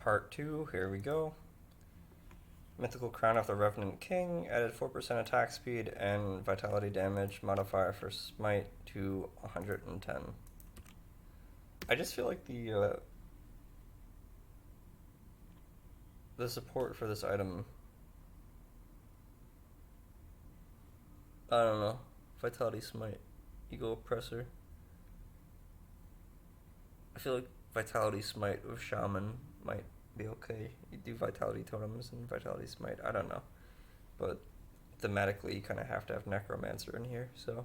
Part 2, here we go. Mythical Crown of the Revenant King added 4% attack speed and vitality damage modifier for Smite to 110. I just feel like the support for this item, I don't know, Vitality Smite, Ego Oppressor. I feel like Vitality Smite with Shaman might be okay. You do Vitality Totems and Vitality Smite, I don't know. But thematically, you kind of have to have Necromancer in here, so.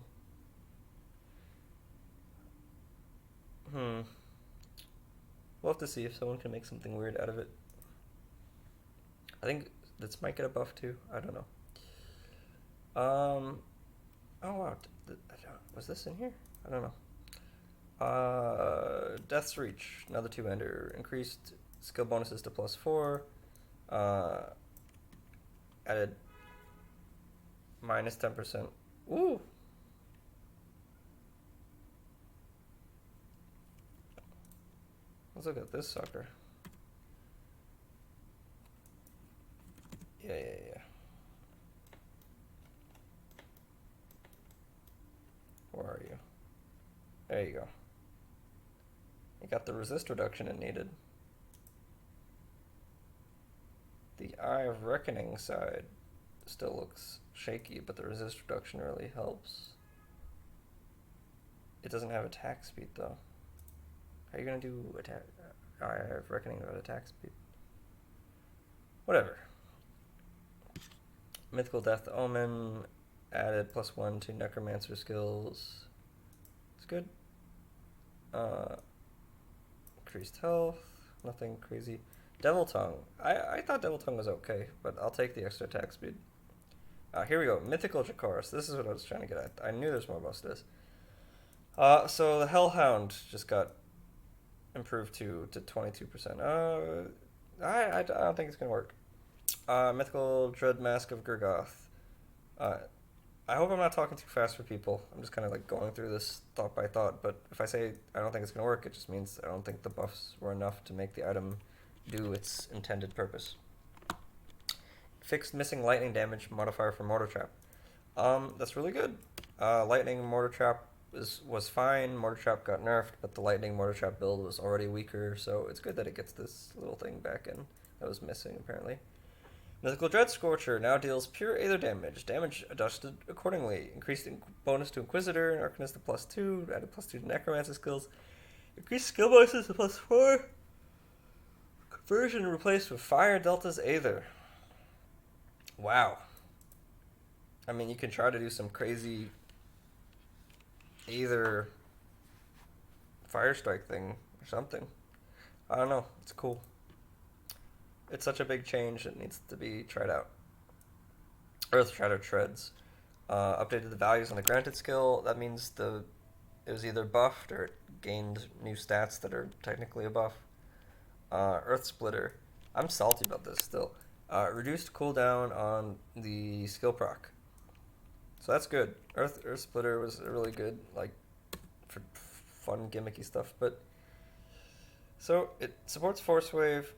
We'll have to see if someone can make something weird out of it. I think this might get a buff too. I don't know. Oh wow. Was this in here? I don't know. Death's Reach, another two-hander. Increased skill bonuses to +4. Added -10%. Ooh! Let's look at this sucker. Yeah. Where are you? There you go. You got the resist reduction it needed. The Eye of Reckoning side still looks shaky, but the resist reduction really helps. It doesn't have attack speed though. How are you gonna do Eye of Reckoning without attack speed? Whatever. Mythical Death Omen added +1 to Necromancer skills. It's good. Increased health. Nothing crazy. Devil Tongue. I thought Devil Tongue was okay, but I'll take the extra attack speed. Here we go. Mythical Dracoris. This is what I was trying to get at. I knew there's more buffs to this. So the Hellhound just got improved to 22%. I don't think it's gonna work. Mythical Dread Mask of Gurgoth. I hope I'm not talking too fast for people. I'm just kind of like going through this thought by thought. But if I say I don't think it's gonna work, it just means I don't think the buffs were enough to make the item do its intended purpose. Fixed missing lightning damage modifier for Mortar Trap. That's really good. Lightning Mortar Trap was fine. Mortar Trap got nerfed, but the Lightning Mortar Trap build was already weaker, so it's good that it gets this little thing back in that was missing apparently. Mythical Dread Scorcher now deals pure Aether damage. Damage adjusted accordingly. Increased bonus to Inquisitor and Arcanist to +2. Added +2 to Necromancer skills. Increased skill bonuses to +4. Conversion replaced with Fire Delta's Aether. Wow. I mean, you can try to do some crazy Aether Fire Strike thing or something. I don't know. It's cool. It's such a big change, it needs to be tried out. Earth Shatter Treads. Updated the values on the granted skill. That means it was either buffed or it gained new stats that are technically a buff. Earth Splitter. I'm salty about this still. Reduced cooldown on the skill proc. So that's good. Earth Splitter was really good, like, for fun gimmicky stuff. But so it supports Force Wave.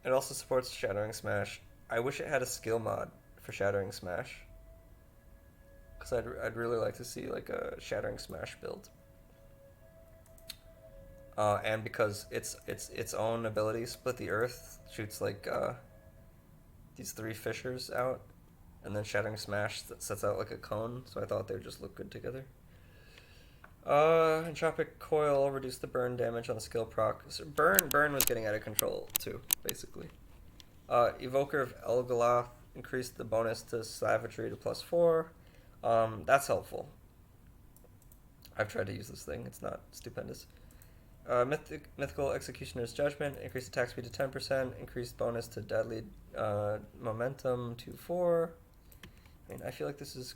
It also supports Shattering Smash. I wish it had a skill mod for Shattering Smash, because I'd really like to see like a Shattering Smash build. And because its own ability, Split the Earth, shoots like these three fissures out, and then Shattering Smash that sets out like a cone. So I thought they would just look good together. Entropic Coil reduced the burn damage on the skill proc. So burn was getting out of control too, basically. Evoker of Elgalath increased the bonus to Savagery to +4. That's helpful. I've tried to use this thing. It's not stupendous. Mythical Executioner's Judgment increased attack speed to 10%. Increased bonus to Deadly Momentum to 4. I mean, I feel like this is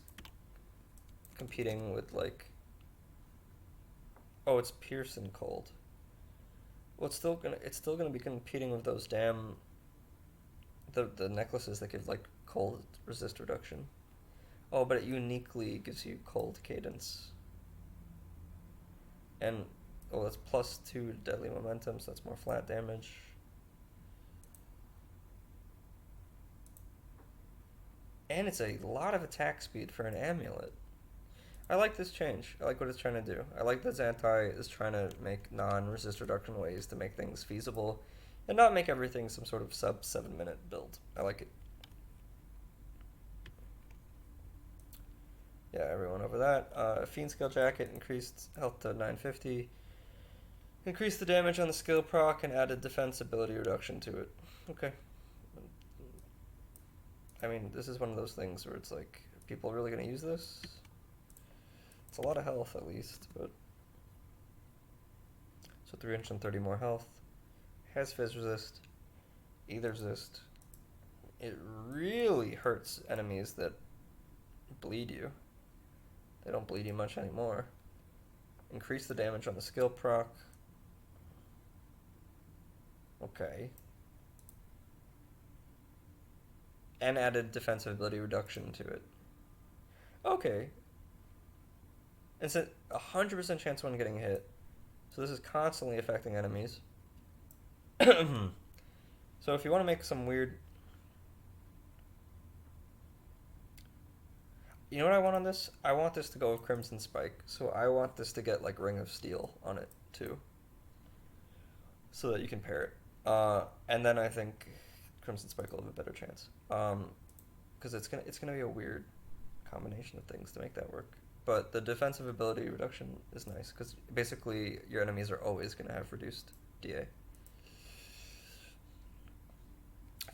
competing with like. Oh, it's Pierce and Cold. Well, it's still gonna be competing with those damn the necklaces that give like cold resist reduction. Oh, but it uniquely gives you cold cadence. And oh, that's +2 deadly momentum, so that's more flat damage. And it's a lot of attack speed for an amulet. I like this change. I like what it's trying to do. I like that Xantai is trying to make non-resist reduction ways to make things feasible and not make everything some sort of sub 7-minute build. I like it. Yeah, everyone over that. Fiend Scale Jacket increased health to 950. Increased the damage on the skill proc and added defense ability reduction to it. Okay. I mean, this is one of those things where it's like, are people really going to use this? It's a lot of health, at least, but... So 330 more health. Has Fizz Resist. Either Resist. It really hurts enemies that bleed you. They don't bleed you much anymore. Increase the damage on the skill proc. Okay. And added defensive ability reduction to it. Okay. It's a 100% chance when getting hit. So this is constantly affecting enemies. So if you want to make some weird... You know what I want on this? I want this to go with Crimson Spike. So I want this to get like Ring of Steel on it too. So that you can pair it. And then I think Crimson Spike will have a better chance. Because it's gonna be a weird combination of things to make that work. But the defensive ability reduction is nice because basically your enemies are always gonna have reduced DA.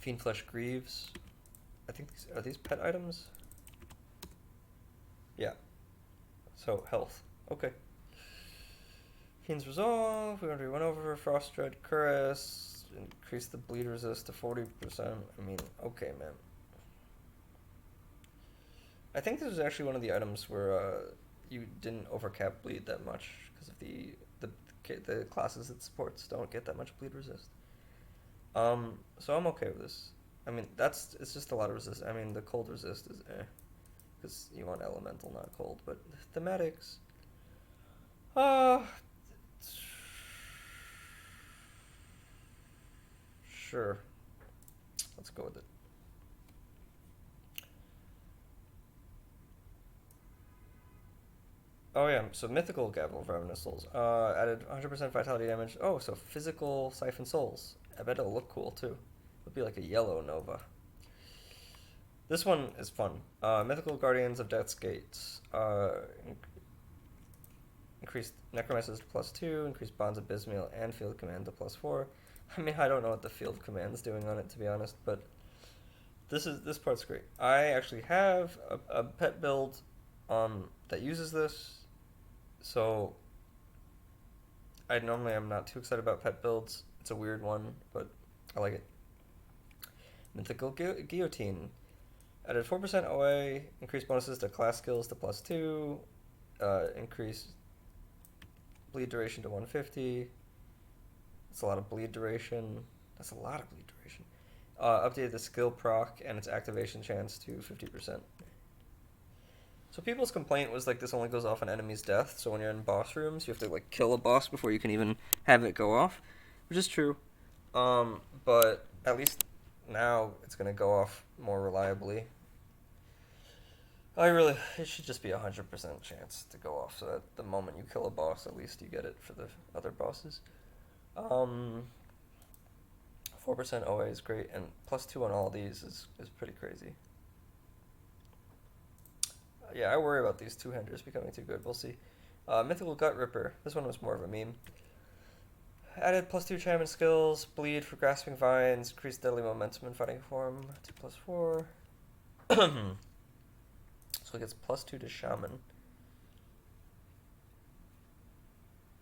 Fiend Flesh Greaves. I think are these pet items? Yeah. So health. Okay. Fiend's Resolve. We already went over Frost Dread Cuirass. Increase the bleed resist to 40%. I mean, okay, man. I think this was actually one of the items where you didn't overcap bleed that much because of the classes it supports don't get that much bleed resist. So I'm okay with this. I mean, it's just a lot of resist. I mean, the cold resist is because you want elemental, not cold. But thematics, sure, let's go with it. Oh yeah, so Mythical Gavel of Ravenous Souls. Added 100% vitality damage. Oh, so physical Siphon Souls. I bet it'll look cool too. It'll be like a yellow Nova. This one is fun. Mythical Guardians of Death's Gate. Increased Necromancer's to +2, increased Bonds of Bismail and Field Command to +4. I mean, I don't know what the Field Command's doing on it, to be honest, but this part's great. I actually have a pet build that uses this. So I normally am not too excited about pet builds. It's a weird one, but I like it. Mythical Guillotine. Added 4% OA, increased bonuses to class skills to +2, increased bleed duration to 150. That's a lot of bleed duration. That's a lot of bleed duration. Updated the skill proc and its activation chance to 50%. So people's complaint was like this only goes off on enemy's death, so when you're in boss rooms, you have to like kill a boss before you can even have it go off, which is true. But at least now it's gonna go off more reliably. It should just be 100% chance to go off, so that the moment you kill a boss, at least you get it for the other bosses. 4% OA is great, and +2 on all these is pretty crazy. Yeah, I worry about these two-handers becoming too good. We'll see. Mythical Gut Ripper. This one was more of a meme. Added +2 shaman skills, bleed for grasping vines, increased deadly momentum in fighting form, 2+4. So it gets +2 to shaman.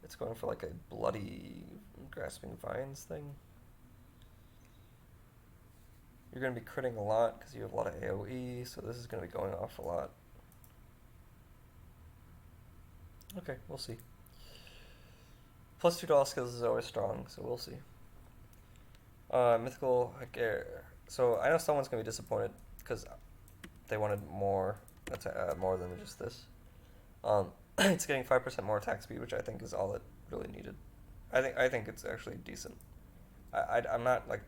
It's going for like a bloody grasping vines thing. You're going to be critting a lot because you have a lot of AoE, so this is going to be going off a lot. Okay, we'll see. +2 to all skills is always strong, so we'll see. Mythical Hagare. So I know someone's gonna be disappointed because they wanted more than just this. It's getting 5% more attack speed, which I think is all it really needed. I think it's actually decent. I'm not like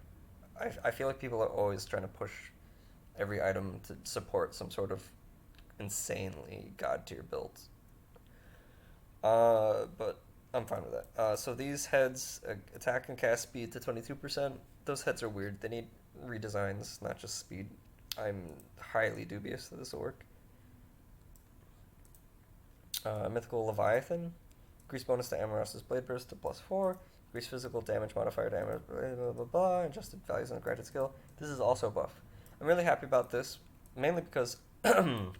I feel like people are always trying to push every item to support some sort of insanely god tier build. But I'm fine with that. So these heads attack and cast speed to 22%. Those heads are weird. They need redesigns, not just speed. I'm highly dubious that this will work. Mythical Leviathan. Increase bonus to Amoros's Blade Burst to +4. Increase physical damage modifier to Amoros, blah, blah, blah. Adjusted values on granted skill. This is also a buff. I'm really happy about this, mainly because, so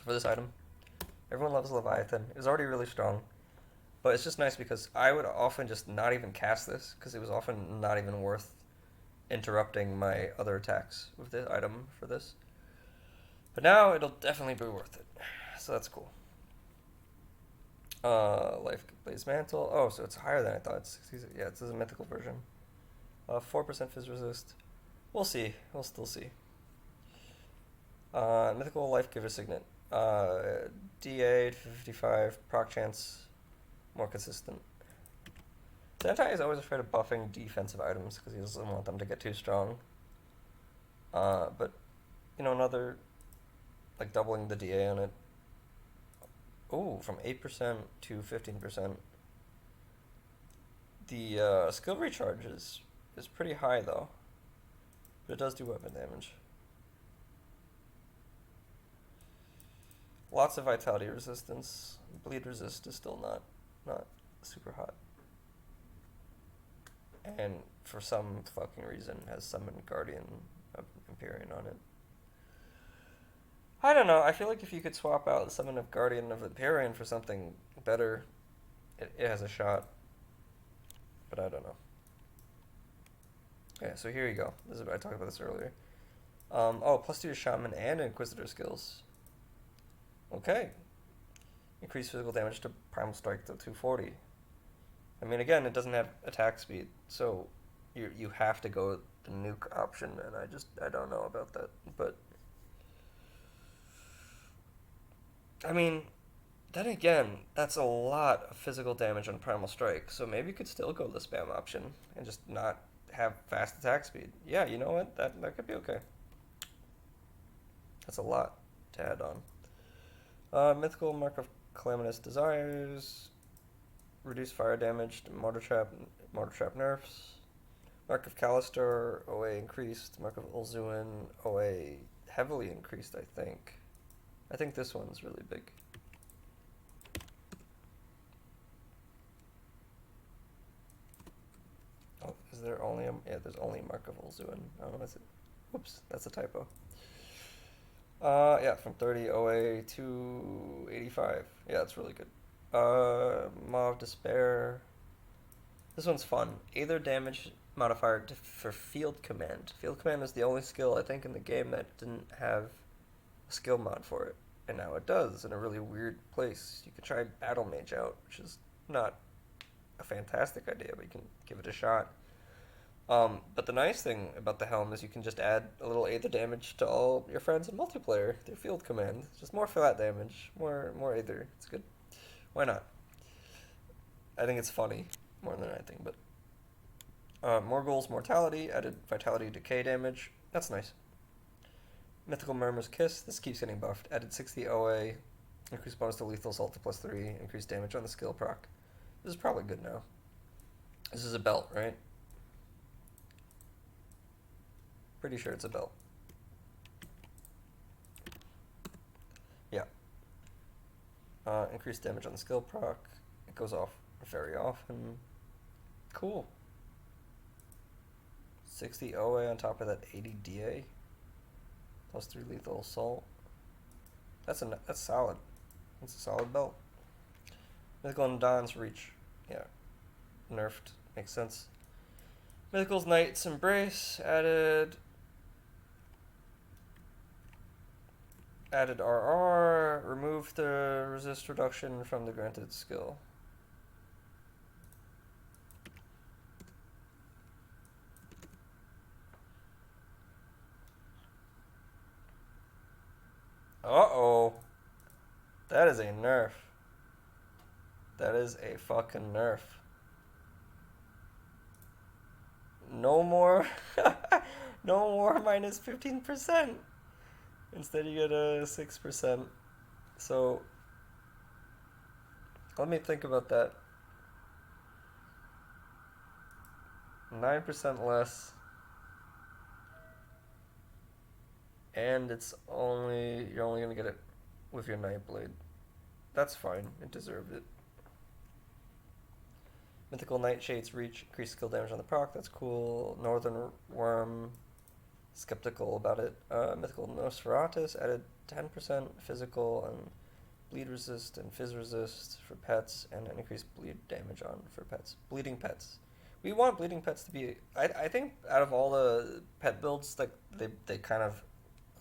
for this item, everyone loves Leviathan. It was already really strong, but it's just nice because I would often just not even cast this, because it was often not even worth interrupting my other attacks with the item for this. But now it'll definitely be worth it, so that's cool. Life Blaze Mantle. Oh, so it's higher than I thought. It's 60, yeah, this is a mythical version. 4% Fizz Resist. We'll see. We'll still see. Mythical Life Giver Signet. D8, 55, proc chance, more consistent. Zentai is always afraid of buffing defensive items because he doesn't want them to get too strong. But, you know, another, like doubling the DA on it. Ooh, from 8% to 15%. The skill recharge is pretty high though, but it does do weapon damage. Lots of vitality resistance. Bleed resist is still not super hot. And for some fucking reason has summoned Guardian of Empyrean on it. I don't know, I feel like if you could swap out Summon of Guardian of Empyrean for something better, it has a shot. But I don't know. Yeah, so here you go. I talked about this earlier. +2 to Shaman and Inquisitor skills. Okay. Increase physical damage to Primal Strike to 240. I mean, again, it doesn't have attack speed, so you have to go with the nuke option, and I don't know about that. But I mean, then again, that's a lot of physical damage on Primal Strike, so maybe you could still go the spam option and just not have fast attack speed. Yeah, you know what? That could be okay. That's a lot to add on. Mythical Mark of Calamitous Desires. Reduce fire damage to Mortar Trap nerfs. Mark of Callister, OA increased. Mark of Ulzuin, OA heavily increased, I think. I think this one's really big. Oh, is there only yeah, there's only Mark of Ulzuin. I don't know, is it? Whoops, that's a typo. Yeah, from 30 OA to 85. Yeah, that's really good. Maw of Despair. This one's fun. Either damage modifier for Field Command. Field Command is the only skill, I think, in the game that didn't have a skill mod for it. And now it does, in a really weird place. You could try Battle Mage out, which is not a fantastic idea, but you can give it a shot. But the nice thing about the Helm is you can just add a little Aether damage to all your friends in multiplayer through Field Command. Just more flat damage, more Aether. It's good. Why not? I think it's funny more than anything, but Morgul's Mortality added Vitality Decay damage. That's nice. Mythical Murmur's Kiss. This keeps getting buffed. Added 60 OA. Increased bonus to lethal assault to +3. Increased damage on the skill proc. This is probably good now. This is a belt, right? Pretty sure it's a belt. Yeah. Increased damage on the skill proc. It goes off very often. Cool. 60 OA on top of that 80 DA. +3 lethal assault. That's solid. That's a solid belt. Mythical Don's Reach. Yeah. Nerfed. Makes sense. Mythical's Knight's Embrace. Added RR. Removed the resist reduction from the granted skill. Uh-oh. That is a nerf. That is a fucking nerf. No more No more minus 15%. Instead, you get a 6%. So, let me think about that. 9% less. And you're only gonna get it with your Nightblade. That's fine. It deserved it. Mythical Nightshade's reach increased skill damage on the proc. That's cool. Northern Worm, skeptical about it. Mythical Nosferatus added 10% physical and bleed resist and fizz resist for pets, and an increased bleed damage on for pets. Bleeding pets. We want bleeding pets to be. I think out of all the pet builds, like they kind of,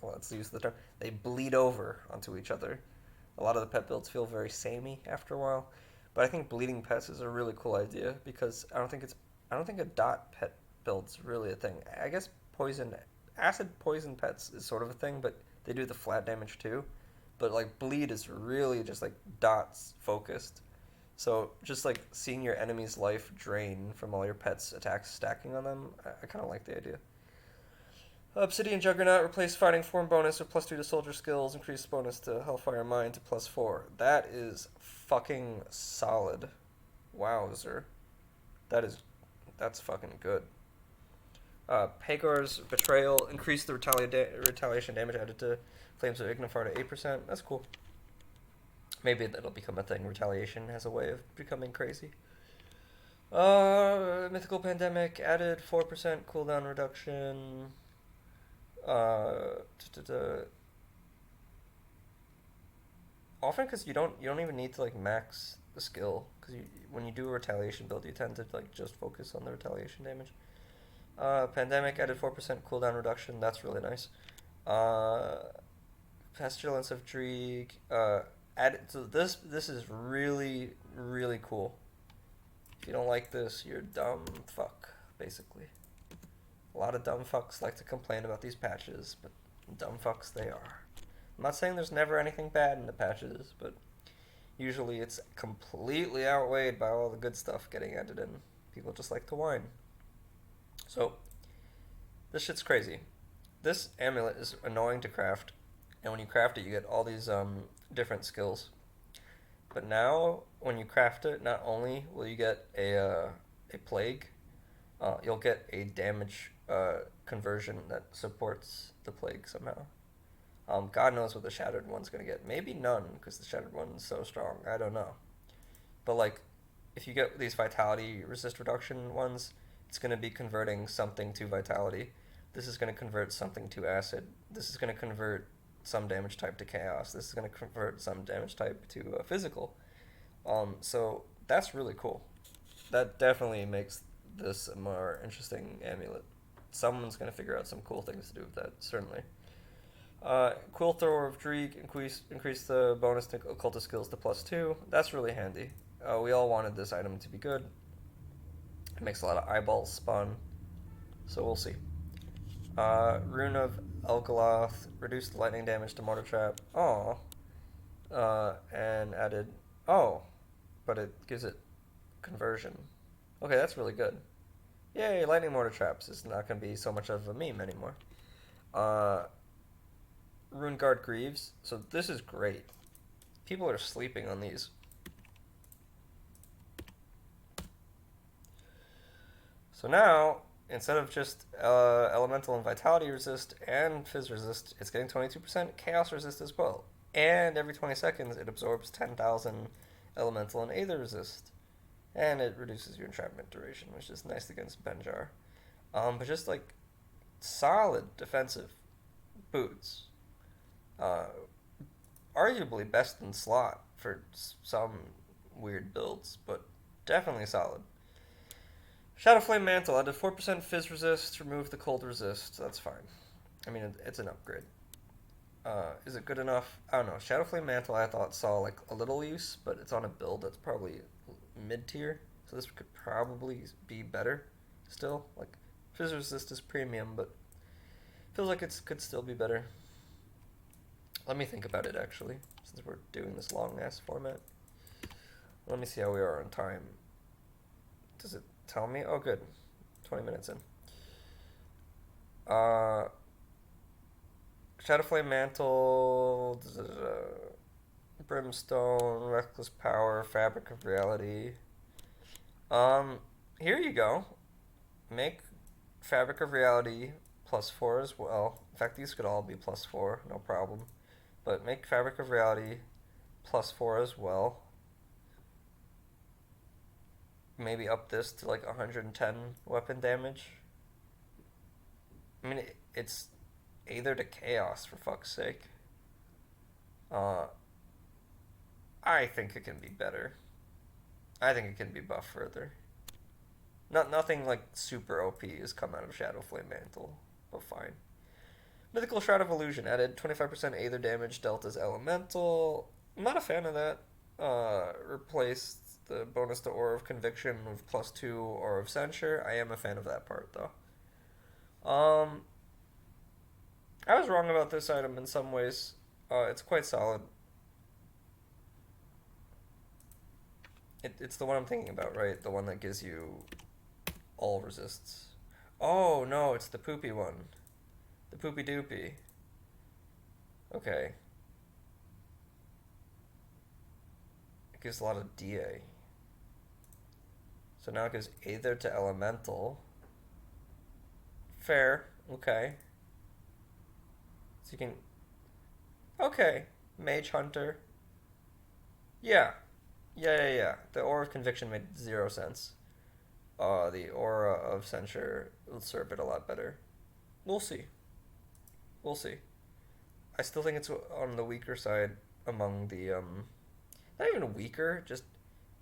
well, let's use the term, they bleed over onto each other. A lot of the pet builds feel very samey after a while. But I think bleeding pets is a really cool idea because I don't think a dot pet build's really a thing. I guess acid poison pets is sort of a thing, but they do the flat damage too. But like bleed is really just like dots focused. So just like seeing your enemy's life drain from all your pets' attacks stacking on them, I kind of like the idea. Obsidian Juggernaut, replace fighting form bonus with +2 to soldier skills, increase bonus to Hellfire Mind to +4. That is fucking solid. Wowzer. That's fucking good. Pagor's Betrayal, increase the retaliation damage added to Flames of Ignifar to 8%. That's cool. Maybe that'll become a thing. Retaliation has a way of becoming crazy. Mythical Pandemic added 4% cooldown reduction. Often because you don't even need to like max the skill, because when you do a retaliation build you tend to like just focus on the retaliation damage. Pandemic added 4% cooldown reduction. That's really nice. Pestilence of Dreeg added. So this is really really cool. If you don't like this, you're dumb fuck basically. A lot of dumb fucks like to complain about these patches, but dumb fucks they are. I'm not saying there's never anything bad in the patches, but usually it's completely outweighed by all the good stuff getting added in. People just like to whine. So, this shit's crazy. This amulet is annoying to craft, and when you craft it, you get all these different skills. But now, when you craft it, not only will you get a plague, you'll get a damage conversion that supports the plague somehow. God knows what the Shattered one's gonna get. Maybe none, because the Shattered one's so strong. I don't know. But like, if you get these Vitality resist reduction ones, it's gonna be converting something to Vitality. This is gonna convert something to Acid. This is gonna convert some damage type to Chaos. This is gonna convert some damage type to Physical. So that's really cool. That definitely makes this a more interesting amulet. Someone's gonna figure out some cool things to do with that, certainly. Quill Thrower of Dreeg, increase the bonus to occultist skills to +2. That's really handy. We all wanted this item to be good. It makes a lot of eyeballs spawn, so we'll see. Rune of Elgaloth, reduced lightning damage to Mortar Trap. Oh, and added. Oh, but it gives it conversion. Okay, that's really good. Yay, lightning mortar traps is not going to be so much of a meme anymore. Runeguard Greaves. So this is great. People are sleeping on these. So now, instead of just elemental and vitality resist and fizz resist, it's getting 22% chaos resist as well. And every 20 seconds, it absorbs 10,000 elemental and aether resist. And it reduces your entrapment duration, which is nice against Benjar. But just like solid defensive boots. Arguably best in slot for some weird builds, but definitely solid. Shadowflame Mantle added 4% fizz resist, remove the cold resist. That's fine. I mean, it's an upgrade. Is it good enough? I don't know. Shadowflame Mantle I thought saw like a little use, but it's on a build that's probably mid-tier, so this could probably be better still. Like, fizz resist is premium, but feels like it could still be better. Let me think about it, actually, since we're doing this long-ass format. Let me see how we are on time. Does it tell me? Oh, good. 20 minutes in. Uh, Shadowflame Mantle, Brimstone, Reckless Power, Fabric of Reality. Um, Here you go. Make Fabric of Reality +4 as well. In fact, these could all be +4, no problem. But make Fabric of Reality +4 as well. Maybe up this to like 110 weapon damage. I mean, it's Aether to Chaos, for fuck's sake. Uh, I think it can be better. I think it can be buffed further. Nothing like super OP has come out of Shadowflame Mantle, but fine. Mythical Shroud of Illusion added 25% Aether damage dealt as elemental. I'm not a fan of that. Replaced the bonus to Aura of Conviction with +2 Aura of Censure. I am a fan of that part though. I was wrong about this item in some ways. It's quite solid. It's the one I'm thinking about, right? The one that gives you all resists. Oh no, it's the poopy one. The poopy doopy. Okay. It gives a lot of DA. So now it gives Aether to Elemental. Fair. Okay. So you can... Okay. Mage Hunter. Yeah. Yeah. The Aura of Conviction made 0 sense. The Aura of Censure will serve it a lot better. We'll see. We'll see. I still think it's on the weaker side among the not even weaker, just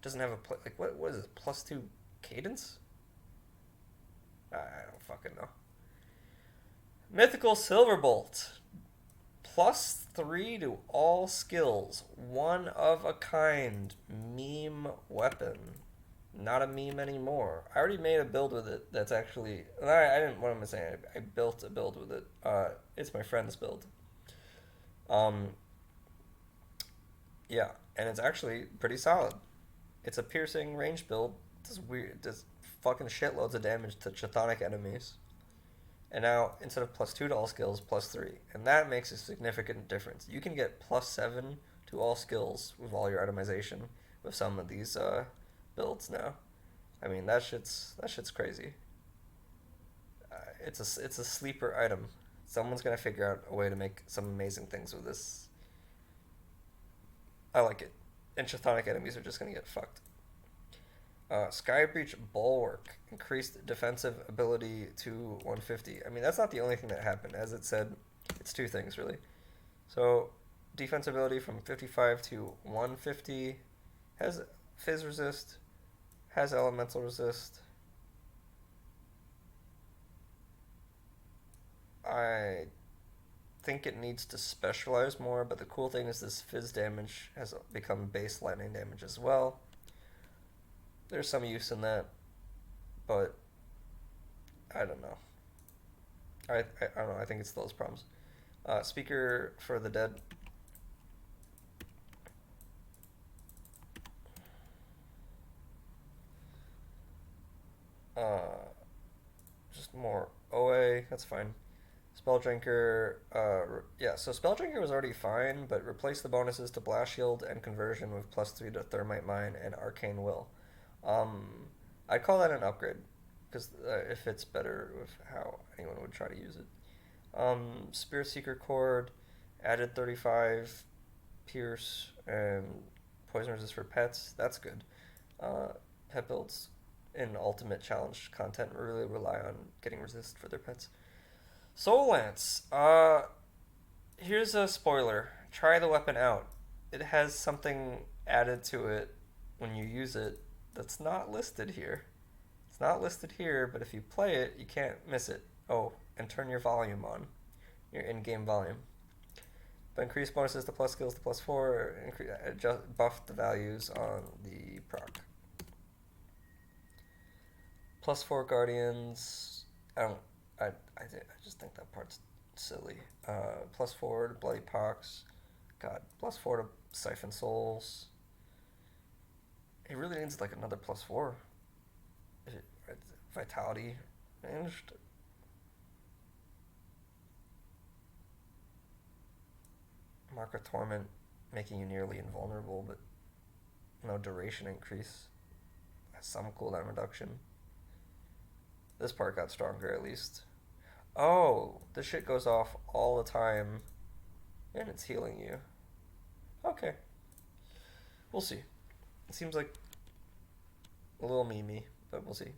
doesn't have a like what is it, +2 cadence? I don't fucking know. Mythical Silverbolt. +3 to all skills. One of a kind. Meme weapon. Not a meme anymore. I already made a build with it that's actually... I didn't... What am I saying? I built a build with it. It's my friend's build. Um, yeah, and it's actually pretty solid. It's a piercing range build. Does fucking shitloads of damage to Chthonic enemies. And now, instead of +2 to all skills, +3. And that makes a significant difference. You can get +7 to all skills with all your itemization with some of these builds now. I mean, that shit's crazy. It's a sleeper item. Someone's gonna figure out a way to make some amazing things with this. I like it. And Chthonic enemies are just gonna get fucked. Skybreach Bulwark increased defensive ability to 150. I mean, that's not the only thing that happened. As it said, it's two things really. So, defense ability from 55 to 150, has Fizz resist, has elemental resist. I think it needs to specialize more, but the cool thing is this Fizz damage has become base lightning damage as well. There's some use in that, but I don't know. I don't know. I think it's those problems. Speaker for the Dead. Just more OA. That's fine. Spelldrinker. Yeah. So Spelldrinker was already fine, but replace the bonuses to Blast Shield and Conversion with +3 to Thermite Mine and Arcane Will. I'd call that an upgrade because it fits better with how anyone would try to use it. Spirit Seeker Cord added 35 Pierce and Poison Resist for pets. That's good. Pet builds in Ultimate Challenge content really rely on getting resist for their pets. Soul Lance. Here's a spoiler. Try the weapon out. It has something added to it when you use it that's not listed here. It's not listed here, but if you play it, you can't miss it. Oh, and turn your volume on, your in-game volume. But increase bonuses to plus skills to +4. Adjust, buff the values on the proc. +4 guardians. I just think that part's silly. +4 to bloody pox. God, +4 to siphon souls. It really needs like another +4. Vitality ranged. Mark of Torment, making you nearly invulnerable, but no duration increase. Some cooldown reduction. This part got stronger at least. Oh, the shit goes off all the time, and it's healing you. Okay. We'll see. It seems like a little memey, but we'll see.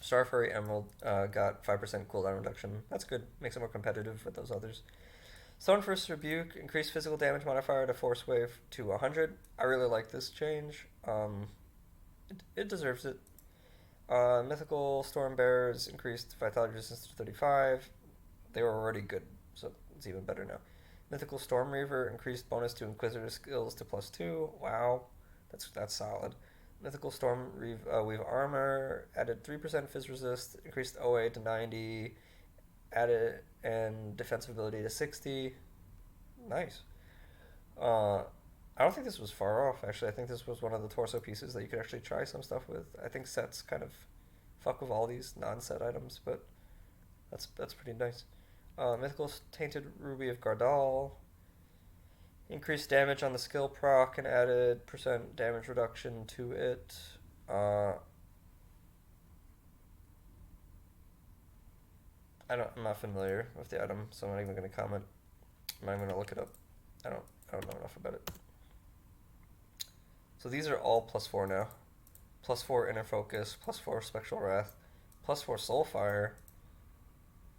Starfurry Emerald got 5% cooldown reduction. That's good. Makes it more competitive with those others. Stonefist Rebuke increased physical damage modifier to Force Wave to 100. I really like this change. It deserves it. Mythical Storm Bearers increased Vitality Resistance to 35. They were already good, so it's even better now. Mythical Storm Reaver increased bonus to Inquisitor skills to +2. Wow, that's solid. Mythical Storm Weave Armor added 3% Fizz Resist, increased OA to 90, added and defensive ability to 60. Nice. I don't think this was far off, actually. I think this was one of the torso pieces that you could actually try some stuff with. I think sets kind of fuck with all these non-set items, but that's pretty nice. Mythical Tainted Ruby of Gardal. Increased damage on the skill proc and added % damage reduction to it. I'm not familiar with the item, so I'm not even going to comment. I'm not even going to look it up. I don't know enough about it. So these are all +4 now. +4 Inner Focus, +4 Spectral Wrath, +4 Soulfire,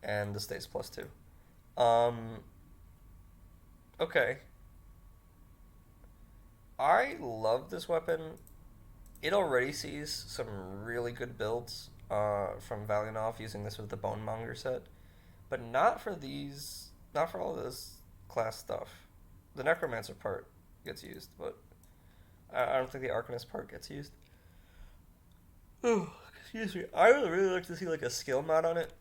and this stays +2. Okay. I love this weapon. It already sees some really good builds from Valianov using this with the Bonemonger set, but not for all this class stuff. The Necromancer part gets used, but I don't think the Arcanist part gets used. Oh, excuse me. I would really like to see like a skill mod on it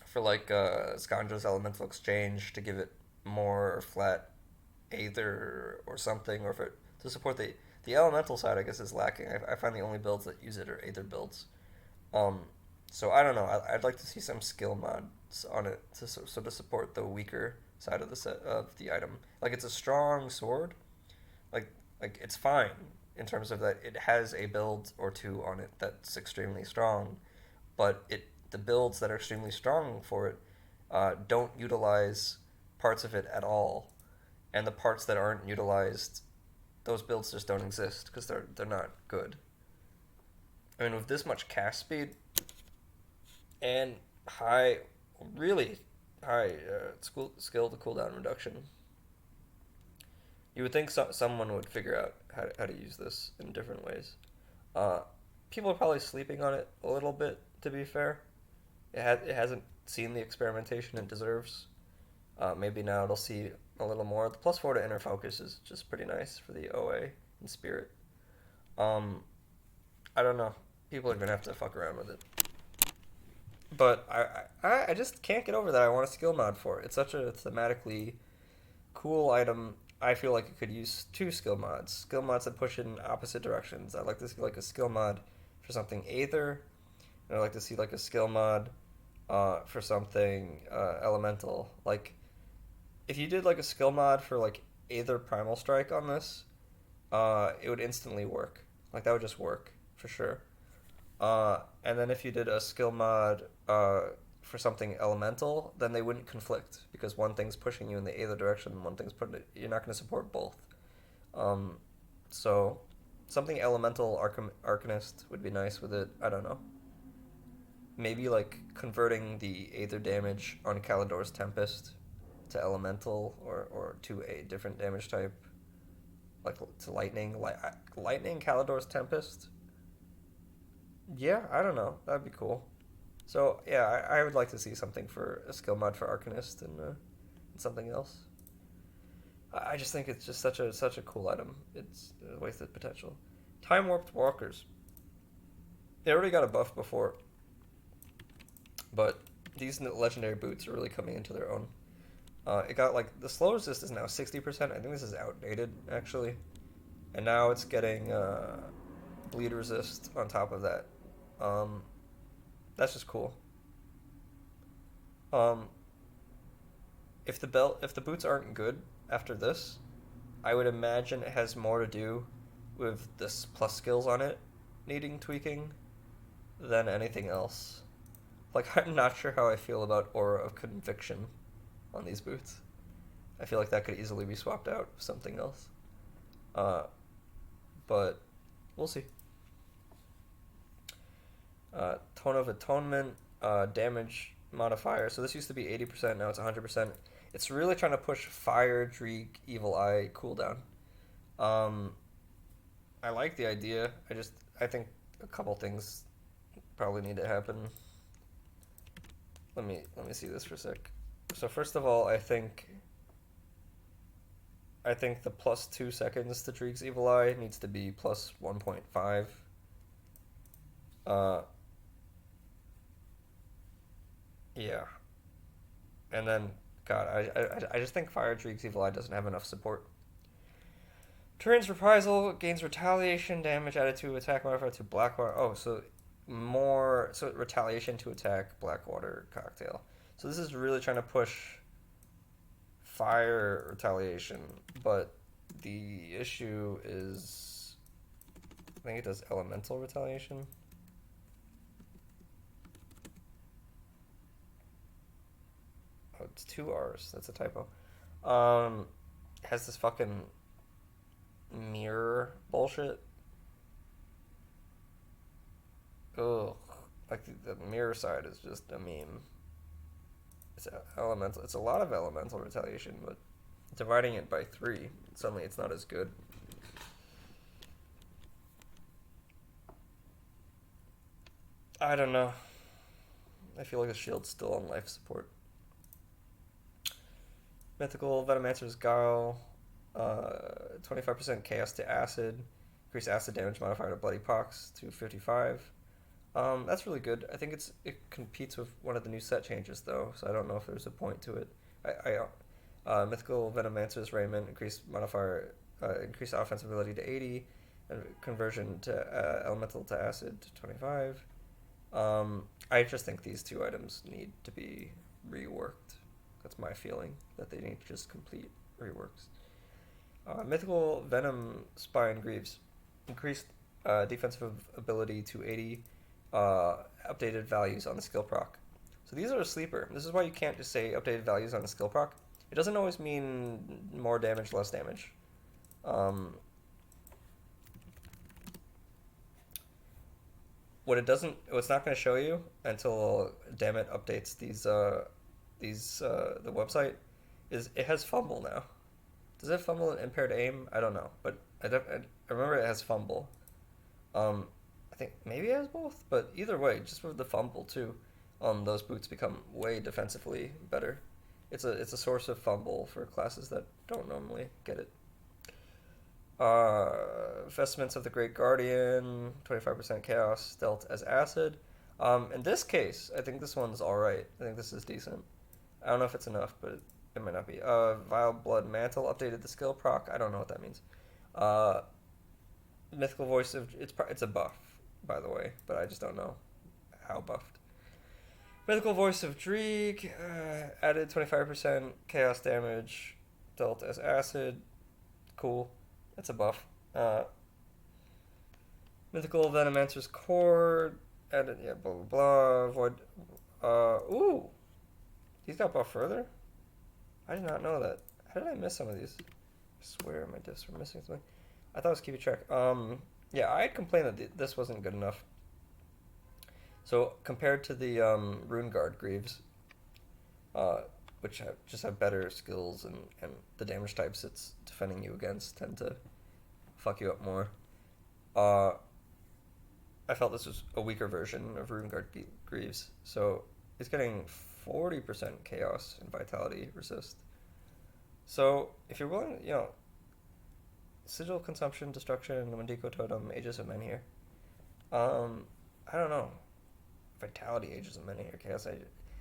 for like Skandra's Elemental Exchange to give it more flat Aether or something, or to support the elemental side. I guess is lacking. I find the only builds that use it are Aether builds. So I don't know. I'd like to see some skill mods on it to support the weaker side of the set of the item. Like it's a strong sword. Like it's fine in terms of that it has a build or two on it that's extremely strong, but the builds that are extremely strong for it don't utilize parts of it at all, and the parts that aren't utilized, those builds just don't exist because they're not good. I mean, with this much cast speed and really high skill to cooldown reduction, you would think someone would figure out how to use this in different ways. People are probably sleeping on it a little bit, to be fair. It hasn't seen the experimentation it deserves. Maybe now it'll see a little more. The +4 to Inner Focus is just pretty nice for the OA and Spirit. I don't know. People are gonna have to fuck around with it. But I just can't get over that. I want a skill mod for it. It's such a thematically cool item. I feel like it could use 2 skill mods that push in opposite directions. I'd like to see like a skill mod for something Aether, and I'd like to see like a skill mod for something elemental. Like if you did like a skill mod for like Aether Primal Strike on this, it would instantly work. Like that would just work for sure. And then if you did a skill mod for something elemental, then they wouldn't conflict because one thing's pushing you in the Aether direction and one thing's you're not going to support both. So something elemental Arcanist would be nice with it. I don't know. Maybe like converting the Aether damage on Kalidor's Tempest to elemental or to a different damage type, like to lightning. Lightning Kalidor's Tempest. Yeah, I don't know. That'd be cool. So yeah, I would like to see something for a skill mod for Arcanist and something else. I just think it's just such a cool item. It's a wasted potential. Time Warped Walkers. They already got a buff before, but these legendary boots are really coming into their own. It got like the slow resist is now 60%. I think this is outdated actually, and now it's getting bleed resist on top of that. That's just cool. If the boots aren't good after this, I would imagine it has more to do with this plus skills on it needing tweaking than anything else. Like, I'm not sure how I feel about Aura of Conviction on these boots. I feel like that could easily be swapped out with something else. Uh, but we'll see. Tone of Atonement, damage modifier. So this used to be 80%, now it's 100%. It's really trying to push Fire, Dreek, Evil Eye, cooldown. I like the idea. I think a couple things probably need to happen. Let me see this for a sec. So first of all, I think the plus 2 seconds to Dreek's Evil Eye needs to be plus 1.5. Yeah. And then, God, I just think Fire Dreek's Evil Eye doesn't have enough support. Turns Reprisal, gains retaliation, damage added to attack modifier to Blackwater. Oh, so retaliation to attack Blackwater Cocktail. So this is really trying to push fire retaliation, but the issue is I think it does elemental retaliation. Oh, it's 2 R's. That's a typo. Has this fucking mirror bullshit. Ugh. Like the mirror side is just a meme. It's elemental. It's a lot of elemental retaliation, but dividing it by 3, suddenly it's not as good. I don't know. I feel like the shield's still on life support. Mythical Venomancer's Guile, 25% chaos to acid, increase acid damage modifier to Bloody Pox to 55. That's really good. I think it competes with one of the new set changes though, so I don't know if there's a point to it. Mythical Venomancer's Raiment, increase modifier, increase offensive ability to 80, and conversion to elemental to acid to 25. I just think these 2 items need to be reworked. That's my feeling, that they need to just complete reworks. Mythical Venom Spine Greaves, increased defensive ability to 80, updated values on the skill proc. So these are a sleeper. This is why you can't just say updated values on the skill proc. It doesn't always mean more damage, less damage. What's not going to show you until Dammit updates the website is it has fumble now. Does it fumble and impaired aim? I don't know, but I remember it has fumble. I think maybe it has both, but either way, just with the fumble too, those boots become way defensively better. It's a source of fumble for classes that don't normally get it. Vestments of the Great Guardian, 25% chaos, dealt as acid. In this case, I think this one's alright. I think this is decent. I don't know if it's enough, but it might not be. Vile Blood Mantle, updated the skill proc. I don't know what that means. Mythical Voice of... It's a buff, by the way, but I just don't know how buffed. Mythical Voice of Dreeg, added 25% chaos damage, dealt as acid. Cool. That's a buff. Mythical Venomancer's Core, added, yeah, blah, blah, blah. Void, ooh! These got buffed further? I did not know that. How did I miss some of these? I swear my discs were missing something. I thought I was keeping track. Yeah, I had complained that this wasn't good enough. So, compared to the Rune Guard Greaves, which just have better skills and the damage types it's defending you against tend to fuck you up more. I felt this was a weaker version of Rune Guard Greaves. So, it's getting 40% chaos and vitality resist. So, if you're willing, Sigil, Consumption, Destruction, Mandiko Totem, Aegis of Menhir. I don't know. Vitality, Aegis of Menhir, Chaos.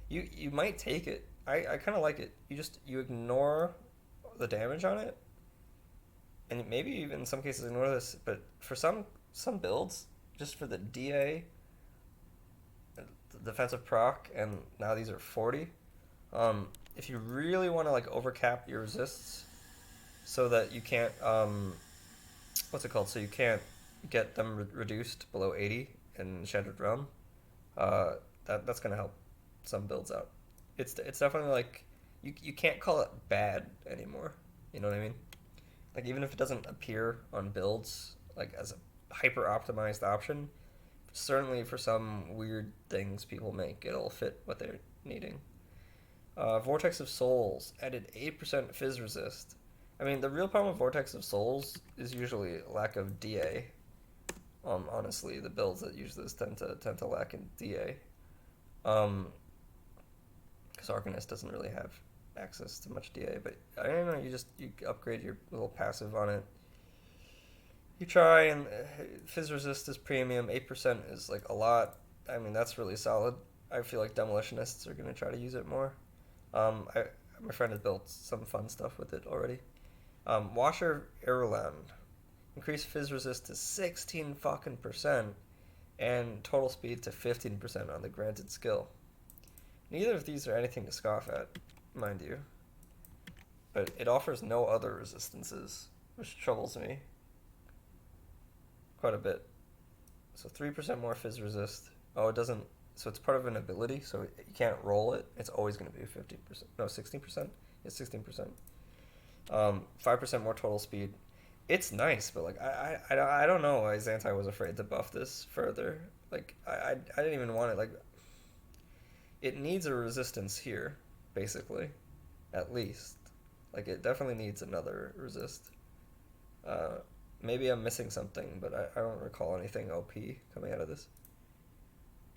You might take it. I kind of like it. You ignore the damage on it, and maybe even in some cases ignore this. But for some builds, just for the DA, the defensive proc, and now these are 40. If you really want to overcap your resists, so that you can't what's it called? So you can't get them reduced below 80 in Shattered Realm. Uh, that's gonna help some builds out. It's definitely like you can't call it bad anymore. You know what I mean? Like even if it doesn't appear on builds like as a hyper optimized option, certainly for some weird things people make, it'll fit what they're needing. Vortex of Souls added 8% Fizz resist. I mean, the real problem with Vortex of Souls is usually lack of DA. Honestly, the builds that use this tend to lack in DA. Because Arcanist doesn't really have access to much DA. But I don't know. You upgrade your little passive on it. You try and Fizz resist is premium. 8% is like a lot. I mean, that's really solid. I feel like demolitionists are gonna try to use it more. I My friend has built some fun stuff with it already. Washer Irulan. Increase Fizz resist to 16 fucking percent and total speed to 15% on the granted skill. Neither of these are anything to scoff at, mind you. But it offers no other resistances, which troubles me quite a bit. So 3% more Fizz resist. Oh, it doesn't. So it's part of an ability, so you can't roll it. It's always going to be 50%. No, 16%? It's 16%. 5% more total speed. It's nice, but like I don't know why Xantai was afraid to buff this further. Like I didn't even want it. Like it needs a resistance here, basically, at least. Like it definitely needs another resist. Maybe I'm missing something, but I don't recall anything OP coming out of this.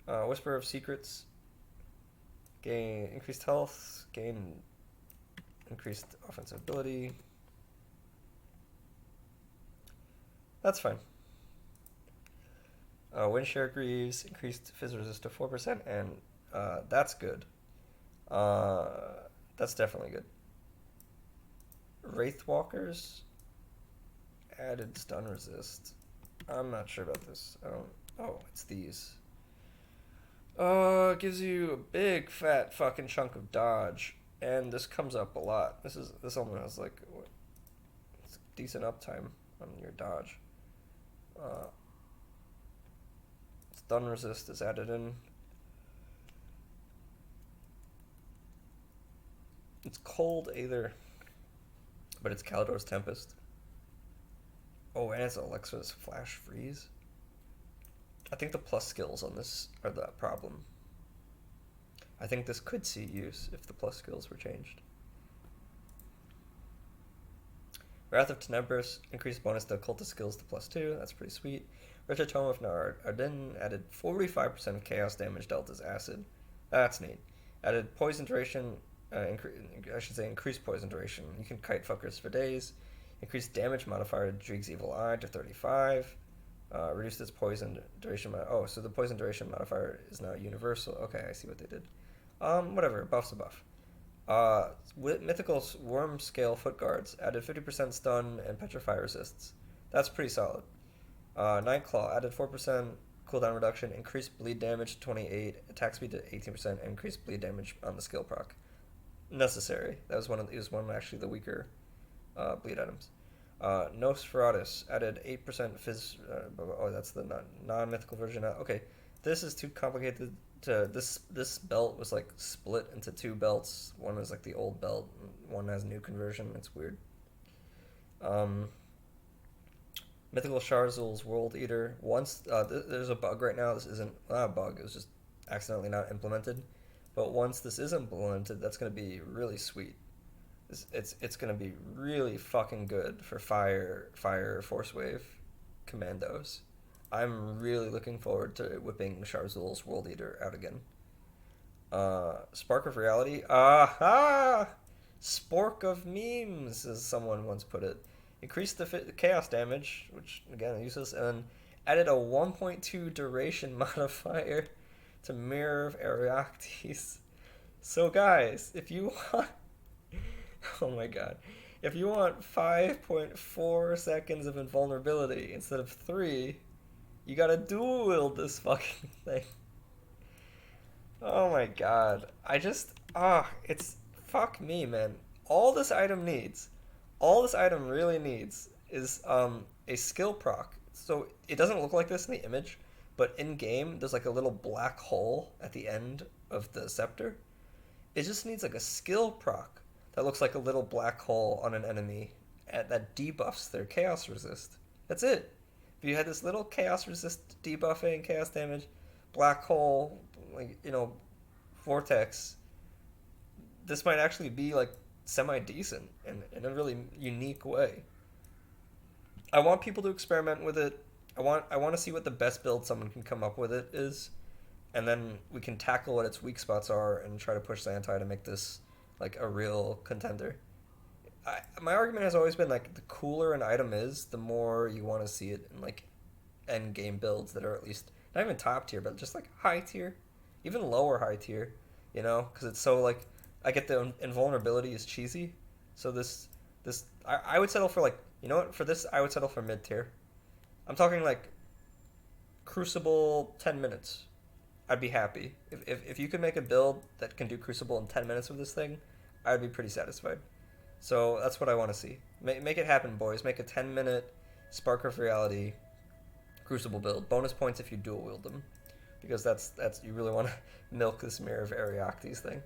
Whisper of Secrets. Gain increased health. Gain increased offensive ability. That's fine. Windshare Greaves increased Fizz resist to 4%, and that's good. That's definitely good. Wraithwalkers added stun resist. I'm not sure about this. Oh, it's these. It gives you a big fat fucking chunk of dodge, and this comes up a lot. This only has like it's decent uptime on your dodge. Stun resist is added in. It's Cold Aether, but it's Kaldor's Tempest. Oh, and it's Alexa's Flash Freeze. I think the plus skills on this are the problem. I think this could see use if the plus skills were changed. Wrath of Tenebris increased bonus to cultist skills to +2. That's pretty sweet. Wretched Tome of Nardin added 45% of chaos damage dealt as acid. That's neat. Added poison duration. Increased poison duration. You can kite fuckers for days. Increased damage modifier to Dreeg's Evil Eye to 35. Reduced its poison duration. So the poison duration modifier is now universal. Okay, I see what they did. Whatever. Buff's a buff. Mythical Worm Scale Foot Guards added 50% stun and petrify resists. That's pretty solid. Nightclaw added 4% cooldown reduction, increased bleed damage to 28, attack speed to 18%, and increased bleed damage on the skill proc. Necessary. It was one of actually the weaker bleed items. Nosferatus added 8% fizz. That's the non-mythical version. Okay, this is too complicated. This belt was like split into two belts. One is like the old belt, one has new conversion. It's weird. Mythical Sharzul's World Eater. Once there's a bug right now. This isn't not a bug. It was just accidentally not implemented. But once this is implemented, that's going to be really sweet. It's going to be really fucking good for fire force wave commandos. I'm really looking forward to whipping Sharzul's World Eater out again. Spark of Reality. Aha! Spork of Memes, as someone once put it. Increased the chaos damage, which again useless, and added a 1.2 duration modifier to Mirror of Arioctes. So guys, if you want oh my god. If you want 5.4 seconds of invulnerability instead of 3, you gotta dual wield this fucking thing. Oh my god. It's fuck me, man. All this item needs All this item really needs is a skill proc. So it doesn't look like this in the image, but in game there's like a little black hole at the end of the scepter. It just needs like a skill proc that looks like a little black hole on an enemy that debuffs their chaos resist. That's it. If you had this little chaos resist debuffing chaos damage, black hole, like vortex, this might actually be like semi decent in a really unique way. I want people to experiment with it. I want to see what the best build someone can come up with it is, and then we can tackle what its weak spots are and try to push Zantai to make this like a real contender. My argument has always been like the cooler an item is, the more you want to see it in like end game builds that are at least not even top tier, but just like high tier, even lower high tier. Because it's so like I get the invulnerability is cheesy, so I would settle for like for this I would settle for mid tier. I'm talking like Crucible 10 minutes. I'd be happy if you could make a build that can do Crucible in 10 minutes with this thing. I'd be pretty satisfied. So that's what I want to see. Make it happen, boys. Make a 10-minute Spark of Reality Crucible build. Bonus points if you dual wield them, because that's you really want to milk this Mirror of Arioctes thing.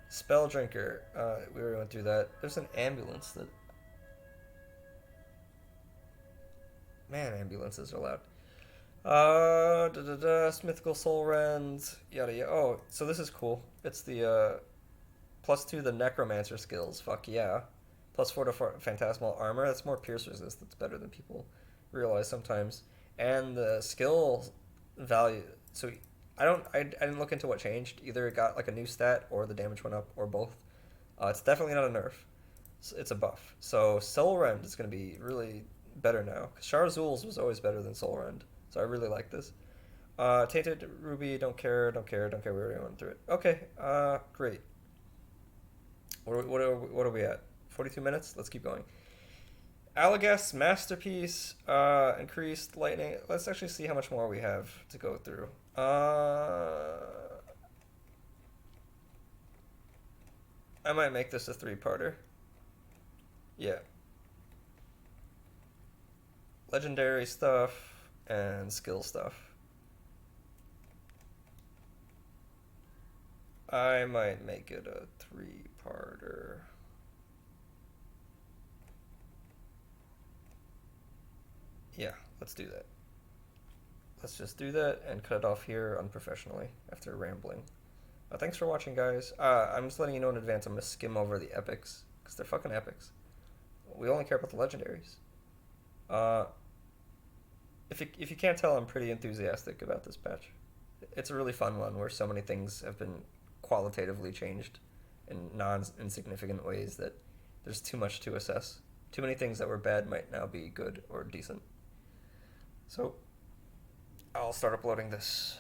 Spell Drinker. We already went through that. There's an ambulance that. Man, ambulances are loud. Mythical Soul Rend. Yada yada. Oh, so this is cool. It's the +2 the Necromancer skills. Fuck yeah. +4 to Phantasmal Armor. That's more pierce resist. That's better than people realize sometimes. And the skill value. So I didn't look into what changed. Either it got like a new stat or the damage went up or both. It's definitely not a nerf. It's a buff. So Soul Rend is going to be really better now. Because Sharzul's was always better than Soul Rend. So I really like this. Tainted Ruby, don't care. We already went through it. Okay, great. What are we at? 42 minutes? Let's keep going. Alagast Masterpiece, increased lightning. Let's actually see how much more we have to go through. I might make this a 3-parter. Yeah. Legendary stuff and skill stuff. I might make it a 3-parter. Yeah, let's do that. Let's just do that and cut it off here unprofessionally after rambling. Thanks for watching, guys. I'm just letting you know in advance I'm going to skim over the epics, because they're fucking epics. We only care about the legendaries. If you can't tell, I'm pretty enthusiastic about this patch. It's a really fun one where so many things have been qualitatively changed in non-insignificant ways that there's too much to assess. Too many things that were bad might now be good or decent. So, I'll start uploading this.